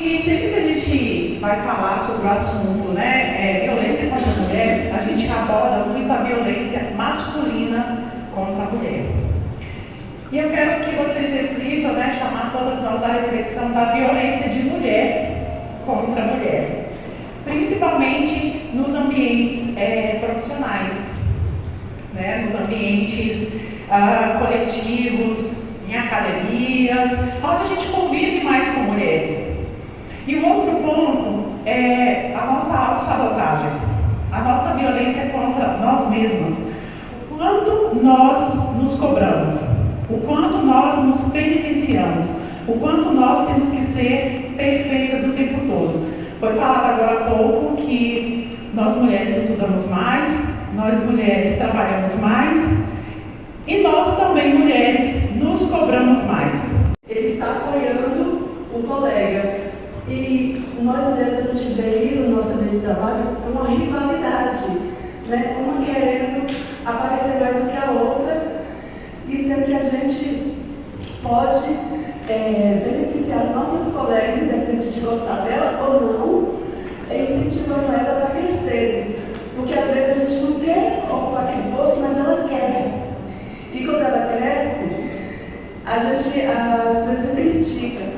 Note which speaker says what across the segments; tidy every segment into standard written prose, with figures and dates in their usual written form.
Speaker 1: E sempre que a gente vai falar sobre o assunto, né, violência contra a mulher, a gente aborda muito a violência masculina contra a mulher. E eu quero que vocês reflitam, né, chamar todas nós à reflexão da violência de mulher contra a mulher, principalmente nos ambientes profissionais, né, nos ambientes coletivos, em academias, onde a gente convive mais com mulheres. E o outro ponto é a nossa autossabotagem, a nossa violência contra nós mesmas. O quanto nós nos cobramos, o quanto nós nos penitenciamos, o quanto nós temos que ser perfeitas o tempo todo. Foi falado agora há pouco que nós mulheres estudamos mais, nós mulheres trabalhamos mais e nós também mulheres nos cobramos mais.
Speaker 2: Ele está apoiando o colega. E nós mulheres, a gente vê isso no nosso ambiente de trabalho, uma rivalidade, né? Uma querendo aparecer mais do que a outra, e sempre a gente pode beneficiar nossas colegas, independente de gostar dela ou não, incentivando elas a crescerem. Porque às vezes a gente não quer ocupar aquele posto, mas ela quer. E quando ela cresce, a gente às vezes critica.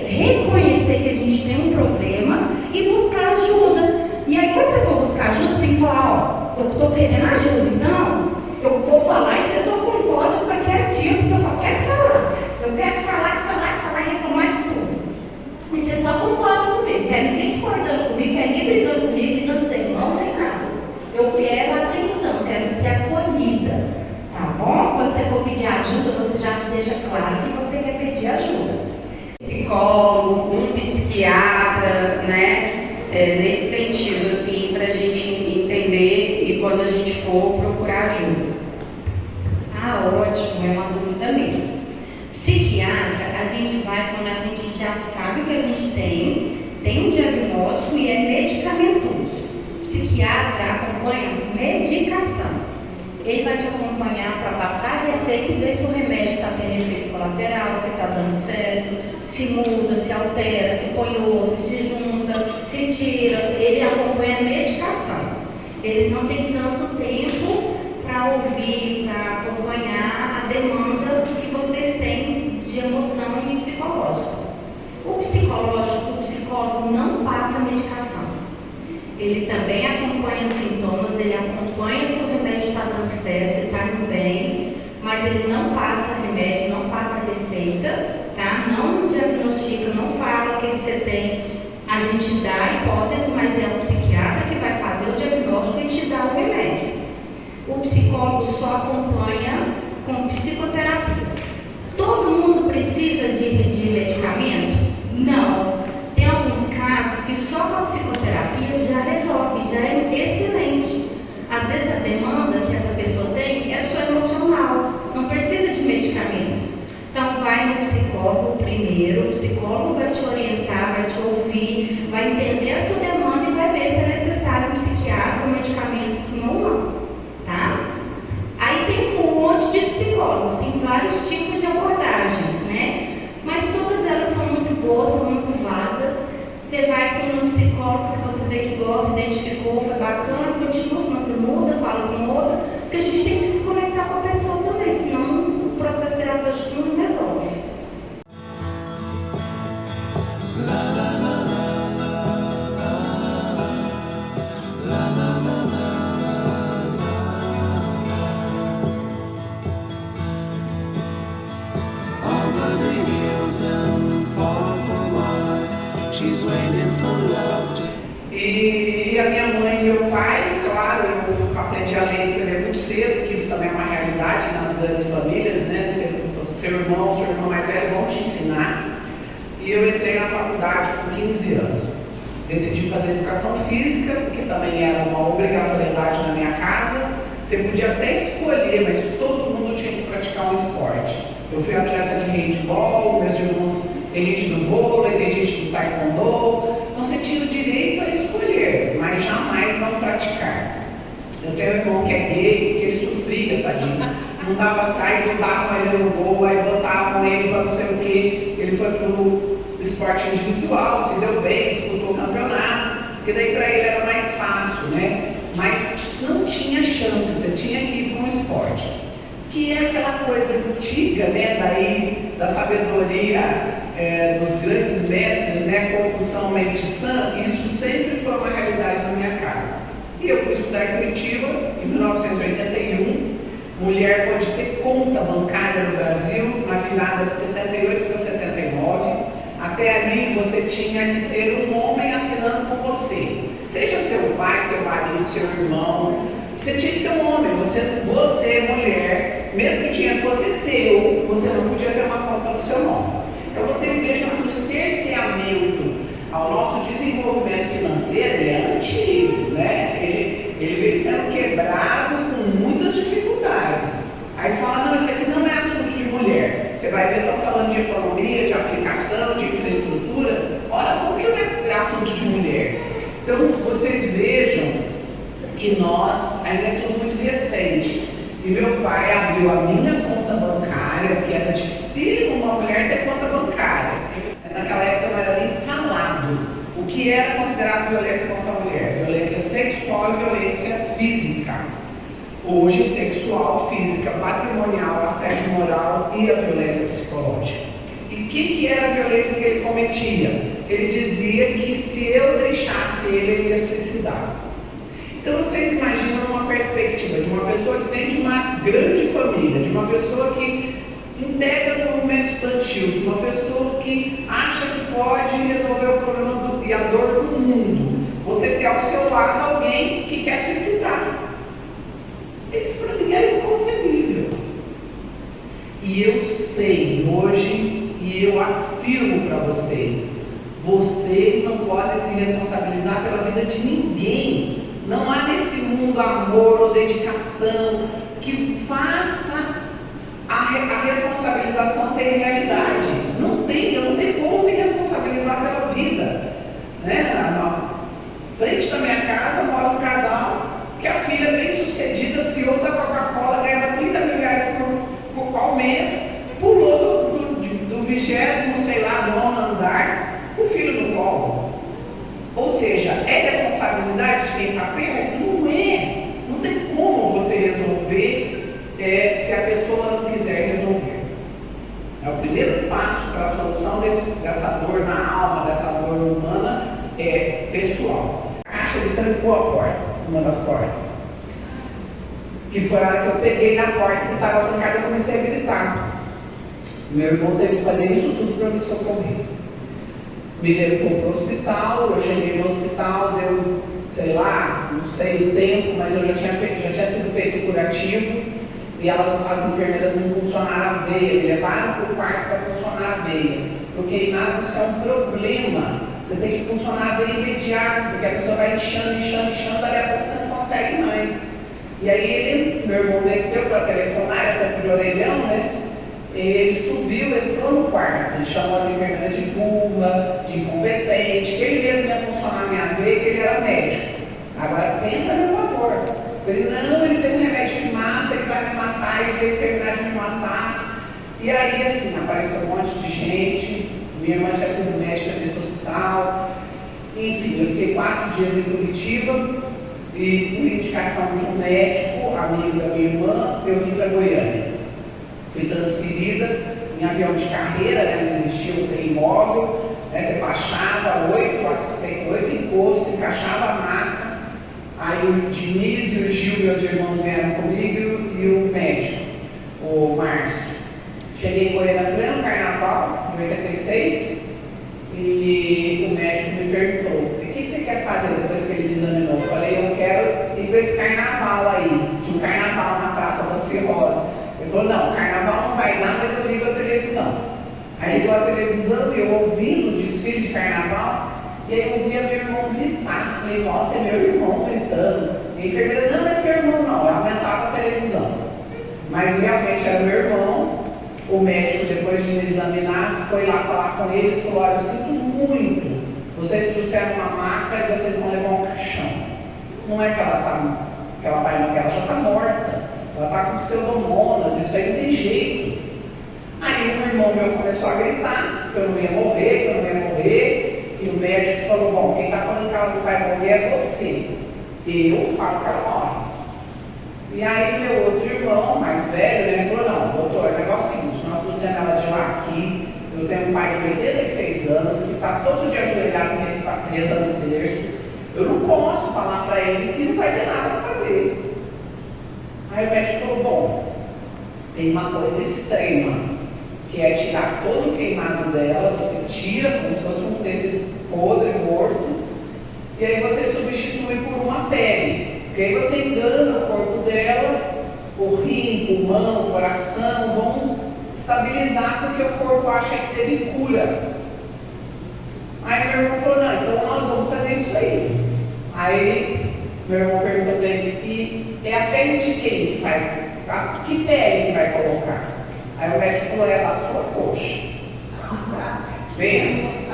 Speaker 3: Reconhecer que a gente tem um problema e buscar ajuda. E aí, quando você for buscar ajuda, você tem que falar: ó, eu estou querendo ajuda, então eu vou falar e você só concorda, fica quietinho, porque eu só quero falar. Eu quero falar, reclamar de tudo. E você só concorda comigo, quer ninguém discordando comigo, quer ninguém brigando comigo, e dando sem mão nem nada. Eu quero atenção, quero ser acolhida, tá bom? Quando você for pedir ajuda, você já deixa claro que você quer pedir ajuda. Psicólogo, um psiquiatra, né? Nesse sentido, assim, para a gente entender e quando a gente for procurar ajuda. Ah, ótimo, é uma dúvida mesmo. Psiquiatra, a gente vai quando a gente já sabe que a gente tem um diagnóstico e é medicamentoso. Psiquiatra acompanha medicação. Ele vai te acompanhar para passar a receita e ver se o remédio está tendo efeito colateral, se está dando certo, se muda, se altera, se põe outro, se junta, se tira. Ele acompanha a medicação. Eles não têm tanto tempo para ouvir, para acompanhar a demanda que vocês têm de emoção e psicológica. O psicólogo não passa medicação. Ele também acompanha os sintomas, ele acompanha se o remédio está dando certo, se está indo bem, mas ele não passa remédio, não passa receita, tá? Não diagnostica, não fala o que você tem. A gente dá a hipótese, mas é o psiquiatra que vai fazer o diagnóstico e te dá o remédio. O psicólogo só acompanha com psicoterapias. Todo mundo precisa de medicamento? Não. Tem alguns casos que só com a psicoterapia já resolve, já é excelente. Às vezes a demanda que essa pessoa tem é só emocional, não precisa de medicamento. Então vai no psicólogo primeiro, o psicólogo vai te orientar, vai te ouvir, vai entender a sua demanda e vai ver se é necessário um psiquiatra, um medicamento sim ou não, tá? Porque a gente tem que se conectar com a pessoa também, senão o processo terapêutico não resolve.
Speaker 1: E a minha mãe e meu pai, claro, eu aprendi a ler e escrever muito cedo, que isso também é uma realidade nas grandes famílias, né? Seu irmão, sua irmã mais velha vão te ensinar. E eu entrei na faculdade com 15 anos. Decidi fazer educação física, porque também era uma obrigatoriedade na minha casa. Você podia até escolher, mas todo mundo tinha que praticar um esporte. Eu fui atleta de handebol, meus irmãos, tem gente do vôlei, tem gente do taekwondo. Então você tinha o direito a escolher, mas jamais não praticar. Eu tenho um irmão que é gay, que ele sofria, tadinho. Não dava sair, botavam ele no gol, aí botavam ele para não sei o quê. Ele foi para o esporte individual, se deu bem, disputou o campeonato, porque daí para ele era mais fácil, né? Mas não tinha chance, você tinha que ir para um esporte. Que é aquela coisa antiga, né? Daí da sabedoria dos grandes mestres, né? Como São Medicin, isso sempre foi uma realidade na minha casa. E eu fui estudar em Curitiba em 1981. Mulher pode ter conta bancária no Brasil na virada de 78 para 79. Até ali você tinha que ter um homem assinando com você. Seja seu pai, seu marido, seu irmão. Você tinha que ter um homem. Você mulher, mesmo que o dinheiro fosse seu, você não podia ter uma conta no seu nome. Então vocês vejam que o cerceamento ao nosso desenvolvimento financeiro ele é antigo, né? Ele vem sendo quebrado com muitas dificuldades. Aí fala, não, isso aqui não é assunto de mulher. Você vai ver, estão falando de economia, de aplicação, de infraestrutura. Ora, por que não é assunto de mulher? Então, vocês vejam que nós, ainda é tudo muito recente. E meu pai abriu a minha conta bancária, que era difícil uma mulher ter conta bancária. Naquela época não era nem falado o que era considerado violência contra a mulher. Violência sexual e violência física. Hoje, sexual, física, patrimonial, assédio moral e a violência psicológica. E o que era a violência que ele cometia? Ele dizia que se eu deixasse ele ia suicidar. Então vocês imaginam uma perspectiva de uma pessoa que vem de uma grande família, de uma pessoa que integra o movimento estudantil, de uma pessoa que acha que pode resolver o problema e a dor do mundo. Você ter ao seu lado alguém que quer suicidar. Isso para mim é inconcebível. E eu sei hoje, e eu afirmo para vocês, vocês não podem se responsabilizar pela vida de ninguém. Não há nesse mundo amor ou dedicação que faça a responsabilização ser realidade. Não tem, eu não tenho como me responsabilizar pela vida. Né? Na frente da minha casa mora um casal que a filha bem sucedida, CEO da Coca-Cola, ganhava 30 mil reais por qual mês, pulou do 20º, sei lá, nono andar, o filho no colo. Ou seja, é responsabilidade de quem está perto? Não é. Não tem como você resolver se a pessoa não quiser resolver. É o primeiro passo para a solução dessa dor na alma, dessa dor humana, pessoal. A caixa ele trancou a porta, uma das portas. Que foi a hora que eu peguei na porta que estava trancada e comecei a gritar. Meu irmão teve que fazer isso tudo para me socorrer. Me levou para o hospital, eu cheguei no hospital, deu, sei lá, não sei o tempo, mas eu já tinha sido feito o curativo e as enfermeiras não funcionaram a veia, me levaram para o quarto para funcionar a veia. Eu queimado, isso é um problema. Você tem que funcionar a veia imediato, porque a pessoa vai inchando, daí a pouco você não consegue mais. E aí meu irmão desceu para telefonar, até de orelhão, né? Ele subiu, entrou no quarto, ele chamou as enfermeiras de burra, de incompetente, que ele mesmo ia funcionar a minha veia, que ele era médico. Agora pensa no favor. Ele, não, ele tem um remédio que mata, ele vai me matar, ele veio terminar de me matar. E aí, assim, apareceu um monte de gente, minha irmã tinha sido médica nesse hospital. Enfim, eu fiquei 4 dias em Curitiba,
Speaker 4: E por indicação de um médico, amigo da minha irmã, eu vim para Goiânia. Fui transferida em avião de carreira, né? Não existia o trem móvel, né? Você baixava 8 encostos, encaixava a maca. Aí o Diniz e o Gil, meus irmãos, vieram comigo e o médico, o Márcio. Cheguei em Goiânia no pleno carnaval, em 86, e o médico me perguntou: o que você quer fazer depois que ele me examinou? Eu falei: eu quero ir para esse carnaval aí. Tinha um carnaval na Praça da Cirrose. Ele falou: não, carnaval não vai lá, mas eu ligo a televisão. Aí ligou a televisão e eu ouvindo o desfile de carnaval, e aí eu ouvia meu irmão gritar. Falei: nossa, é meu irmão gritando. E a enfermeira: não, não é seu irmão não, eu aumentava a televisão. Mas realmente era meu irmão. O médico, depois de me examinar, foi lá falar com eles e falou: olha, eu sinto muito, vocês trouxeram uma maca e vocês vão levar um caixão. Não é que ela vai morrer, ela já está morta, ela está com pseudomonas, isso aí não tem jeito. Aí um irmão meu começou a gritar que eu não ia morrer, e o médico falou: bom, quem está falando que ela não vai morrer é você. Eu falo que ela morre. E aí meu outro irmão, mais velho, ele falou: não, doutor, o negócio é o seguinte, nós trouxemos ela de lá aqui, eu tenho um pai de 86 anos, que está todo dia ajoelhado rezando no terço, eu não posso falar para ele que não vai ter nada para fazer. Aí o médico falou: bom, tem uma coisa extrema, que é tirar todo o queimado dela, você tira como se fosse um tecido podre, morto, e aí você substitui por uma pele. Porque aí você engana o corpo dela, o rim, o pulmão, o coração, vão estabilizar porque o corpo acha que teve cura. Aí meu irmão falou: não, então nós vamos fazer isso aí. Aí meu irmão perguntou para ele: e é a pele de quem que vai? Que pele que vai colocar? Aí o médico falou: é a sua coxa. Bem assim,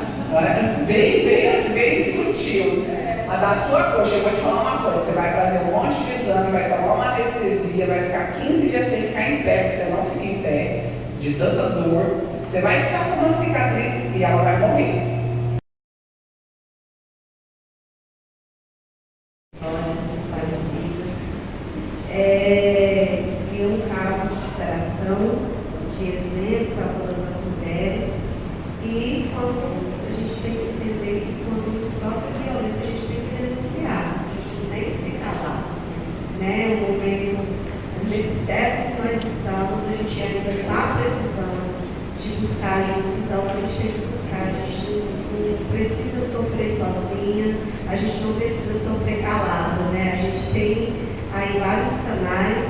Speaker 4: bem sutil. A da sua coxa, eu vou te falar uma coisa: você vai fazer um monte de exame, vai tomar uma anestesia, vai ficar 15 dias sem ficar em pé, porque você não fica em pé, de tanta dor, você vai ficar com uma cicatriz e ela vai morrer.
Speaker 2: Histórias muito parecidas. E um caso de superação, de exemplo para todas as mulheres. E quando a gente tem que entender que quando a gente sofre violência, a gente tem que denunciar, a gente não tem que se calar. Né? O momento, nesse século que nós estamos, a gente ainda está precisando de buscar ajuda. Então, a gente tem que buscar, a gente não precisa sofrer sozinha, a gente não precisa sofrer calada. Né? A gente tem aí vários canais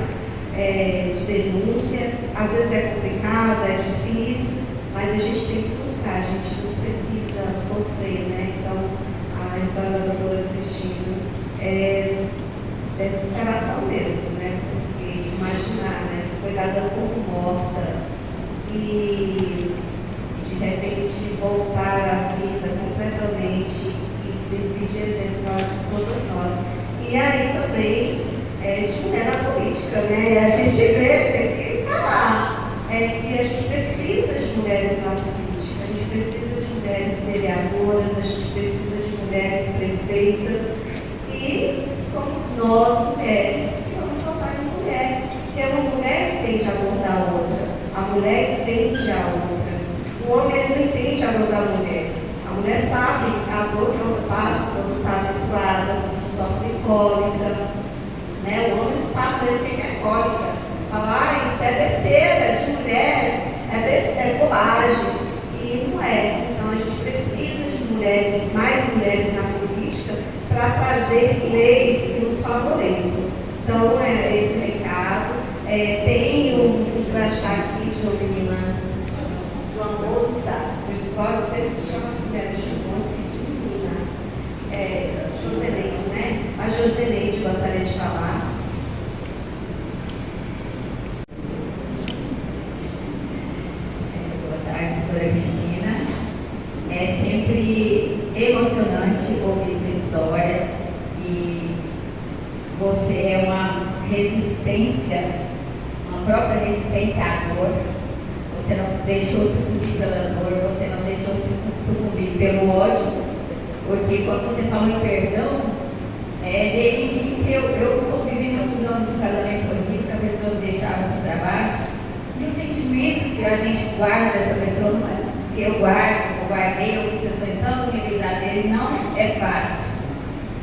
Speaker 2: de denúncia, às vezes é complicado, é difícil, mas a gente tem que buscar, a gente não precisa sofrer, né? Então, a história da doutora Cristina é de superação mesmo, né? Porque imaginar, né? Foi dada como morta e de repente voltar à vida completamente e servir de exemplo para todas nós. E aí também de mulher na política, né? A gente tem que falar que a gente precisa de mulheres na política, a gente precisa de mulheres vereadoras, a gente precisa de mulheres prefeitas, e somos nós, mulheres, que vamos votar em mulher, porque uma mulher entende a dor da outra, a mulher entende a outra, o homem ele não entende a dor da mulher, a mulher sabe a dor que a outra passa quando está menstruada, quando sofre cólica. Né? O homem não sabe o que é cólica. Falar, isso é besteira de mulher, é bobagem. E não é. Então a gente precisa de mulheres, mais mulheres na política, para trazer leis que nos favoreçam. Então, esse recado. Tem um crachá aqui de uma menina, de uma moça, eu pode sempre chamar as mulheres de moça e de menina. Joseneide, né? A Joseneide gostaria de falar.
Speaker 3: Boa tarde, doutora Cristina. É sempre emocionante ouvir sua história e você é uma resistência, uma própria resistência à dor. Você não deixou sucumbir pela dor, você não deixou sucumbir pelo ódio. Porque quando você fala em perdão, veio em mim que eu guardei, eu estou tentando me livrar dele, não é fácil.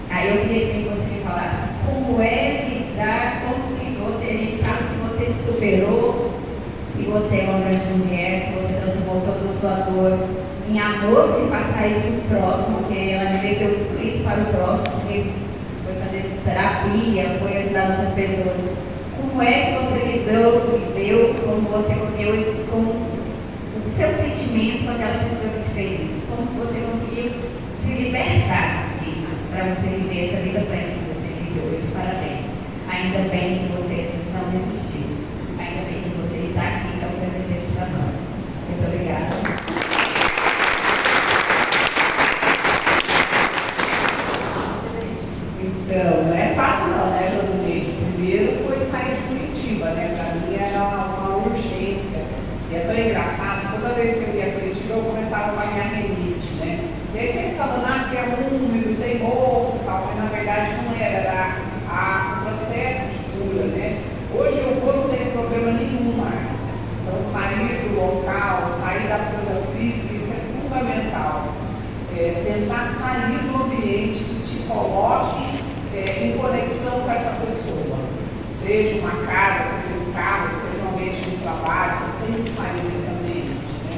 Speaker 3: Aí eu queria que você me falasse como é lidar com que você, a gente sabe que você se superou, e você é uma grande mulher, que você transformou toda a sua dor em amor e passar isso para o próximo, porque ela viveu tudo isso para o próximo, porque foi fazer terapia, foi ajudar outras pessoas. Como é que você viveu, como você deu com o seu sentimento com aquela pessoa que te fez isso? Como você conseguiu se libertar disso, para você viver essa vida plena que você viveu hoje? Parabéns. Ainda bem que você não desistiu. Ainda bem que você está aqui, então, para dizer isso para nós. Muito obrigada.
Speaker 4: Então, não é fácil não, né, Josineide? Primeiro foi sair de Curitiba, né? Para mim era uma urgência. E é tão engraçado, toda vez que eu ia a Curitiba, eu começava com a minha rinite, né? E aí sempre falando, que é úmido, tem mofo e tal, mas na verdade não era o processo de cura, né? Hoje eu vou, não tenho problema nenhum mais. Então, sair do local, sair da coisa física, isso é fundamental. Tentar sair do ambiente que te coloque em conexão com essa pessoa. Seja uma casa, seja um carro, seja um ambiente de trabalho, você tem que sair desse ambiente. Né?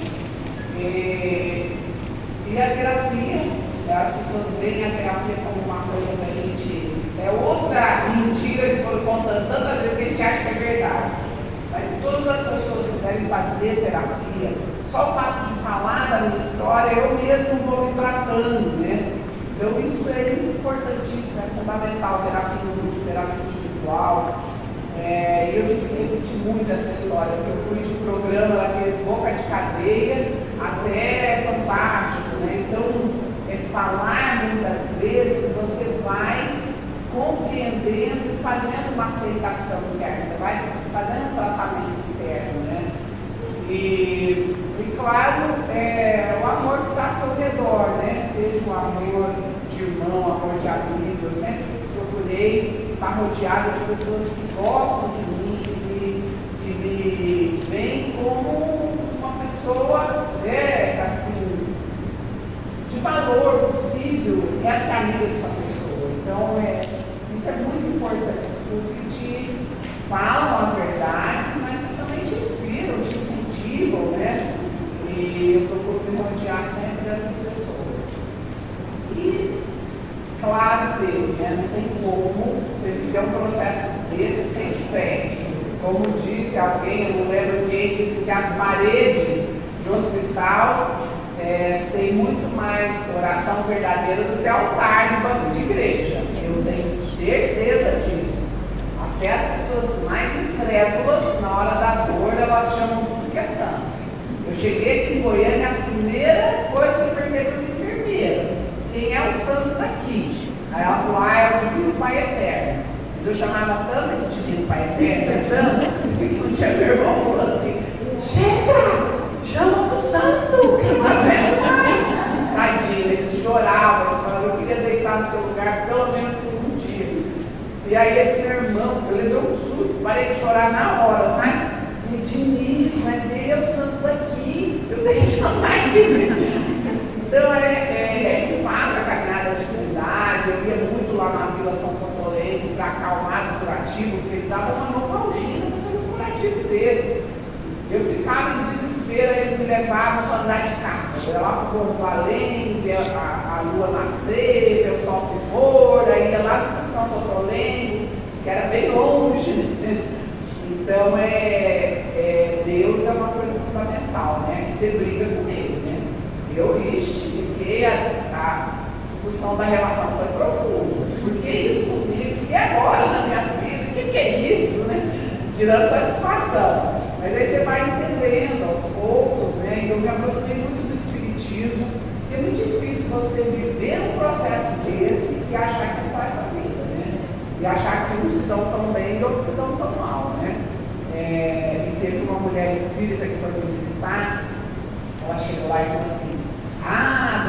Speaker 4: E a terapia, as pessoas veem a terapia como uma coisa da gente. É outra mentira que foram contando tantas vezes que a gente acha que é verdade. Mas se todas as pessoas puderem fazer terapia, só o fato de falar da minha história, eu mesmo vou me tratando, né? Então isso é importantíssimo, é fundamental, terapia em grupo, terapia individual. Eu tive que repetir muito essa história, porque eu fui de programa daqueles boca de cadeia até fantástico, né? Então, falar muitas vezes, você vai compreendendo e fazendo uma aceitação interna, você vai fazendo um tratamento interno, né? E claro, o amor que está ao seu redor, né? Seja um amor de irmão, amor de amigo. Eu sempre procurei estar rodeada de pessoas que gostam de mim, que me veem como uma pessoa, assim, de valor possível, ser amiga dessa pessoa. Então, isso é muito importante. As pessoas que te falam as verdades, mas que também te inspiram, te incentivam, né? E eu procuro me rodear sempre dessas pessoas. E, claro, Deus, né? Não tem como você viver um processo desse sem fé. Como disse alguém, eu não lembro quem, disse que as paredes de um hospital tem muito mais oração verdadeira do que altar de banco de igreja. Eu tenho certeza disso. Até as pessoas mais incrédulas, na hora da dor, elas chamam tudo que é santo. Eu cheguei aqui em Goiânia, a primeira coisa que eu perguntei para as enfermeiras: quem é o santo daqui? Aí ela falou: é o Divino Pai Eterno. Mas eu chamava tanto esse Divino Pai Eterno, tanto, que um dia meu irmão falou assim: chega! Chama do santo! Tadinha, eles choravam, eles falavam: eu queria deitar no seu lugar pelo menos por um dia. E aí esse meu irmão, eu levei um susto, parei de chorar na hora, sabe? E Diniz, mas ele é o santo daqui, eu tenho que chamar ele. Então é fácil a caminhada de comunidade. Eu ia muito lá na Vila São Contolengo para acalmar o curativo, porque eles davam uma novalgina para fazer um curativo desse. Eu ficava em desespero, eles me levavam para andar de carro. Eu ia lá para o Morro do Além, ver a lua nascer, ver o sol se pôr, aí ia lá no São Contolengo, que era bem longe, né? Então, Deus é uma coisa fundamental, né? Você briga com ele, né? Eu fiquei, a discussão da relação foi profunda. Por que isso comigo? E agora na minha vida? O que é isso, né? Tirando satisfação. Mas aí você vai entendendo aos poucos, né? E eu me aproximei muito do Espiritismo, porque é muito difícil você viver um processo desse e achar que é só essa vida, né? E achar que uns se dão tão bem e outros se dão tão mal, né? E teve uma mulher espírita que foi me visitar, ela chegou lá e falou assim: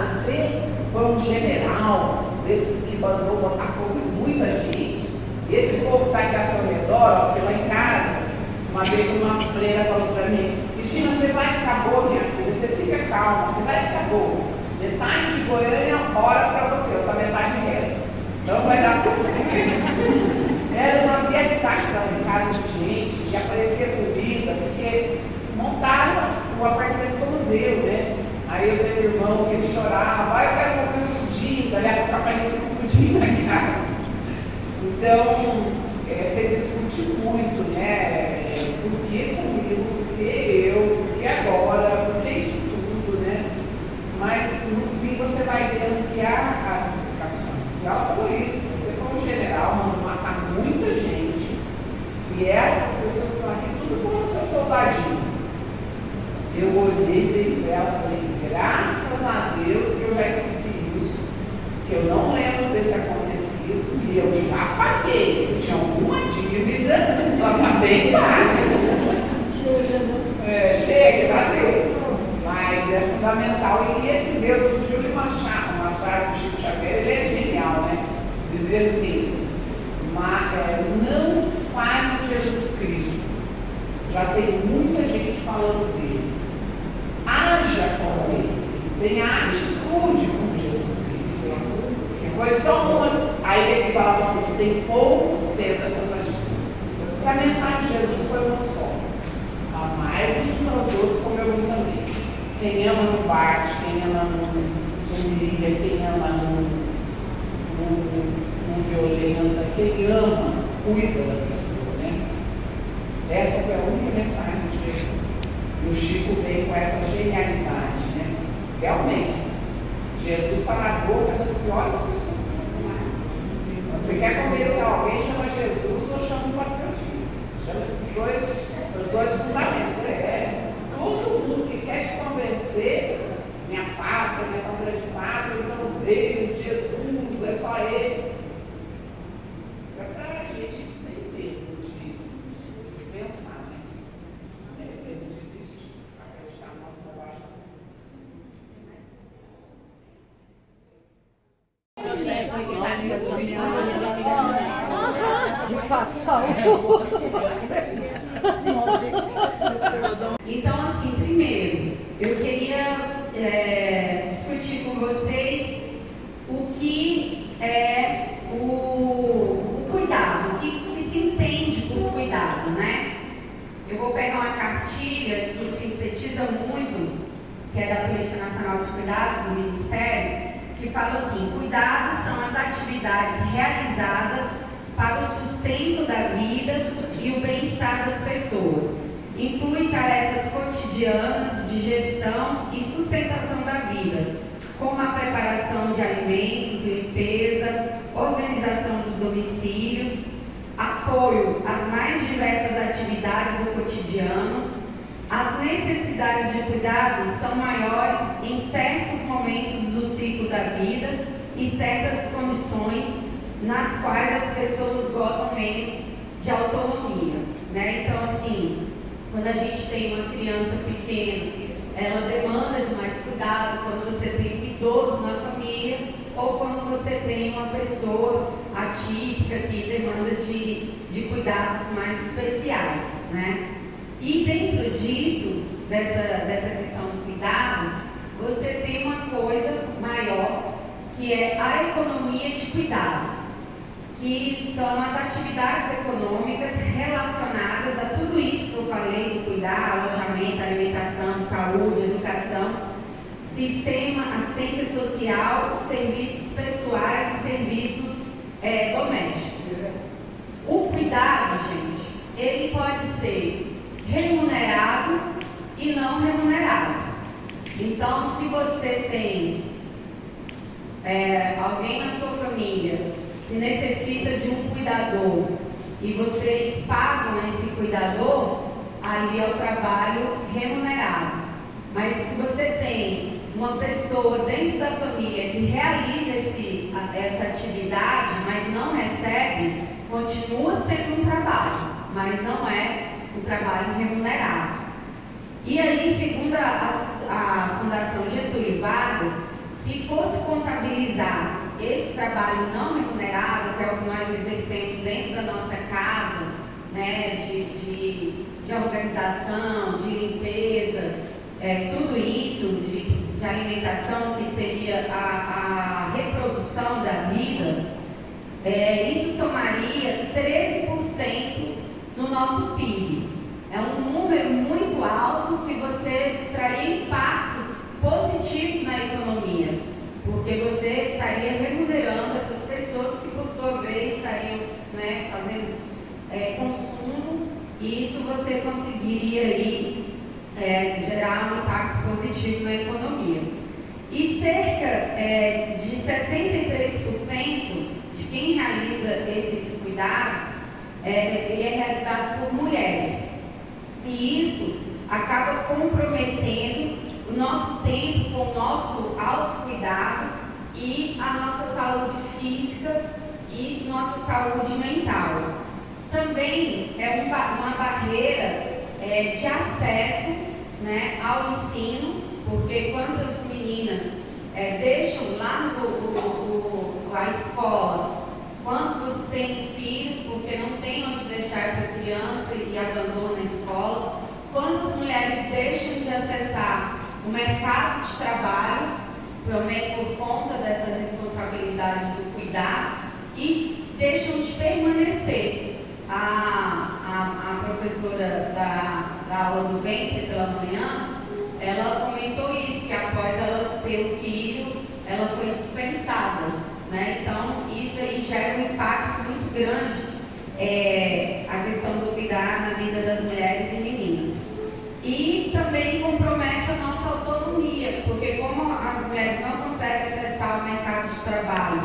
Speaker 4: você foi um general desses que mandou botar fogo em muita gente? E esse povo está aqui ao seu redor, porque lá em casa, uma vez uma freira falou para mim: Cristina, você vai ficar boa, minha filha, você fica fica calma, você vai ficar boa. Metade de Goiânia ora para você, outra metade reza. Então vai dar tudo certo. Era uma fiesta lá em casa de gente, e aparecia comida, porque montaram o apartamento como deu, né? Aí eu tenho um irmão que ele chorava, eu quero comer um pudim, dali a pouco aparecia um pudim na casa. Então, você discute muito, né? Por que comigo, por que eu, por que agora, por que isso tudo, né? Mas no fim você vai vendo que há as explicações. E ela falou isso, você foi um general, mandou matar muita gente, e essas pessoas que estão aqui, tudo foram seus soldadinhos. Eu olhei para ela e falei, graças a Deus que eu já esqueci isso, que eu não lembro desse acontecido, e eu já paguei. Se eu tinha alguma dívida, ela está bem paga.
Speaker 2: Chega, né?
Speaker 4: Chega, já deu. Mas é fundamental. E esse Deus do Júlio Machado, uma frase do Chico Xavier, ele é genial, né? Dizia assim, não fale de Jesus Cristo. Já tem muita gente falando dele. Haja com ele. Tenha atitude com Jesus Cristo. Que foi só uma. Aí ele falava assim, tem poucos tendo essas atitudes. Porque a mensagem de Jesus foi uma só. Amai uns aos outros como eu vos amei. Quem ama não bate, quem ama não humilha, quem ama não violenta, quem ama cuida da pessoa, né? Essa foi a única mensagem de Jesus. E o Chico veio com essa genialidade, né? Realmente, Jesus está na boca das piores pessoas que eu conheço. Quando você quer convencer alguém, chama Jesus ou chama o patriotismo. Chama esses dois fundamentos. Todo mundo que quer te convencer, minha pátria, minha tão grande pátria, então Deus, Jesus, é só Ele. Isso é para a gente entender, de pensar, né? Eu não desisto de acreditar na nossa bobagem.
Speaker 5: Nossa, essa minha de passar
Speaker 3: Então, assim, primeiro, eu queria discutir com vocês o que é o cuidado, o que se entende por cuidado, né? Eu vou pegar uma cartilha que sintetiza muito, que é da Política Nacional de Cuidados do Ministério, que fala assim: cuidados são as atividades realizadas para o sustento da vida e o bem-estar das pessoas. Inclui tarefas cotidianas de gestão e sustentação da vida, como a preparação de alimentos, limpeza, organização dos domicílios, apoio às mais diversas atividades do cotidiano. As necessidades de cuidados são maiores em certos momentos do ciclo da vida e certas condições nas quais as pessoas gozam menos de autonomia, né? Então, assim, quando a gente tem uma criança pequena, ela demanda de mais cuidado quando você tem um idoso na família ou quando você tem uma pessoa atípica que demanda de cuidados mais especiais, né? E dentro disso, dessa questão do cuidado, você tem uma coisa maior, que é a economia de cuidados, que são as atividades econômicas relacionadas a tudo isso que eu falei, do cuidar, alojamento, alimentação, saúde, educação, sistema, assistência social, serviços pessoais e serviços domésticos. O cuidado, gente, ele pode ser remunerado e não remunerado. Então, se você tem alguém na sua família que necessita de um cuidador e vocês pagam esse cuidador, aí é o trabalho remunerado. Mas se você tem uma pessoa dentro da família que realiza essa atividade, mas não recebe, continua sendo um trabalho, mas não é um trabalho remunerado. E aí, segundo a Fundação Getúlio Vargas, se fosse contabilizar esse trabalho não remunerado, que é o que nós exercemos dentro da nossa casa, né, de organização, de limpeza, tudo isso, alimentação, que seria a reprodução da vida, isso somaria 13% no nosso PIB. É um número muito alto que você traria impactos positivos na economia, porque você estaria remunerando essas pessoas que, por sua vez, estariam, né, fazendo consumo, e isso você conseguiria aí, gerar um impacto positivo na economia. E cerca de 63% de quem realiza esses cuidados, ele é realizado por mulheres. E isso acaba comprometendo o nosso tempo com o nosso autocuidado e a nossa saúde física e nossa saúde mental. Também é uma barreira de acesso, né, ao ensino, porque quantas meninas deixam lá a escola, quantos têm filho porque não tem onde deixar essa criança e abandonam a escola, quantas mulheres deixam de acessar o mercado de trabalho, também por conta dessa responsabilidade do cuidar, e deixam de permanecer. A professora da aula do ventre pela manhã, ela comentou isso, que após ela ter o filho, ela foi dispensada, né? Então, isso aí gera um impacto muito grande, a questão do cuidar na vida das mulheres e meninas. E também compromete a nossa autonomia, porque como as mulheres não conseguem acessar o mercado de trabalho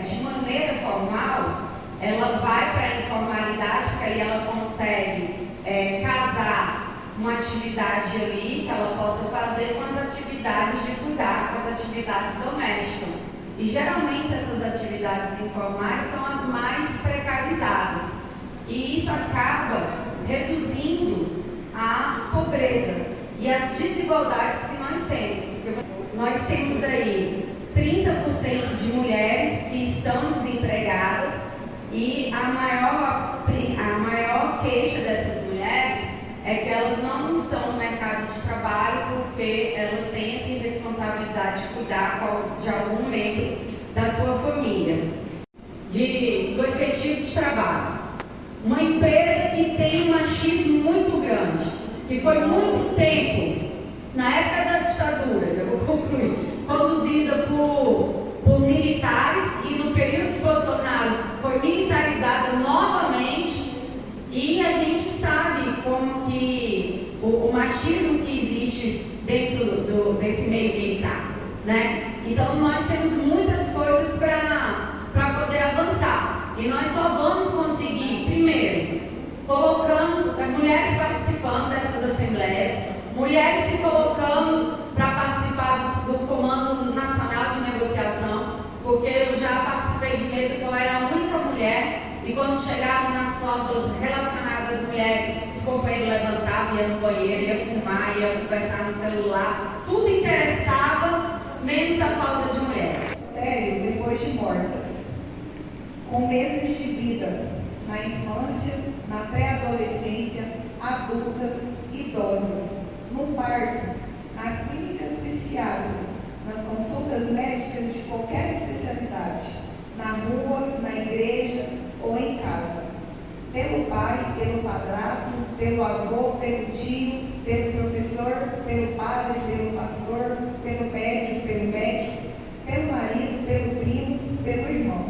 Speaker 3: de maneira formal, ela vai para a informalidade, porque aí ela consegue casar uma atividade ali que ela possa fazer com as atividades de cuidar, com as atividades domésticas. E geralmente essas atividades informais são as mais precarizadas. E isso acaba reduzindo a pobreza e as desigualdades que nós temos. Porque nós temos aí 30% de mulheres que estão desempregadas, e a maior queixa dessas mulheres é que elas não estão no mercado de trabalho porque elas têm essa responsabilidade de cuidar de algum membro da sua família. Do efetivo de trabalho. Uma empresa que tem um machismo muito grande, que foi muito tempo, na época da ditadura, eu vou concluir, conduzida por militares, e no período de Bolsonaro foi militarizada novamente, e a gente sabe como que o machismo que existe dentro desse meio militar, né? Então nós temos muitas coisas para poder avançar, e nós só vamos conseguir, primeiro, colocando mulheres participando dessas assembleias, mulheres se colocando para participar do Comando Nacional de Negociação, porque eu já participei de mesa que eu era a única mulher, e quando chegava nas cláusulas relacionadas às mulheres, os companheiros levantavam, ia no banheiro, ia fumar, ia conversar no celular, tudo interessava, menos a pauta de mulheres.
Speaker 6: Sério, depois de mortas, com meses de vida, na infância, na pré-adolescência, adultas, idosas, no parto, nas clínicas psiquiátricas, nas consultas médicas de qualquer especialidade, na rua, na igreja ou em casa. Pelo pai, pelo padrasto, pelo avô, pelo tio, pelo professor, pelo padre, pelo pastor, pelo médico, pelo marido, pelo primo, pelo irmão.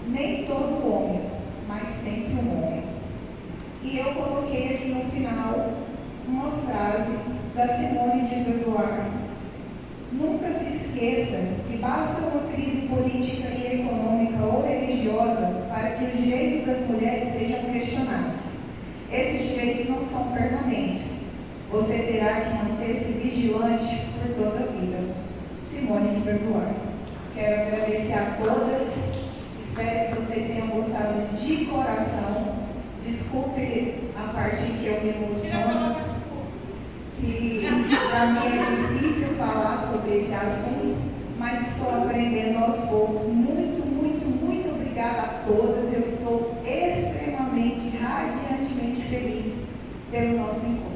Speaker 6: Nem todo homem, mas sempre um homem. E eu coloquei aqui no final uma frase da Simone de Beauvoir. Nunca se esqueça que basta uma crise política e econômica ou religiosa para que os direitos das mulheres sejam questionados. Esses direitos não são permanentes. Você terá que manter-se vigilante por toda a vida. Simone de Beauvoir. Quero agradecer a todas. Espero que vocês tenham gostado de coração. Desculpe a parte em que eu me emociono, que para mim é difícil falar sobre esse assunto, mas estou aprendendo aos poucos. Muito, muito, muito obrigada a todas. Eu estou extremamente, radiantemente feliz pelo nosso encontro.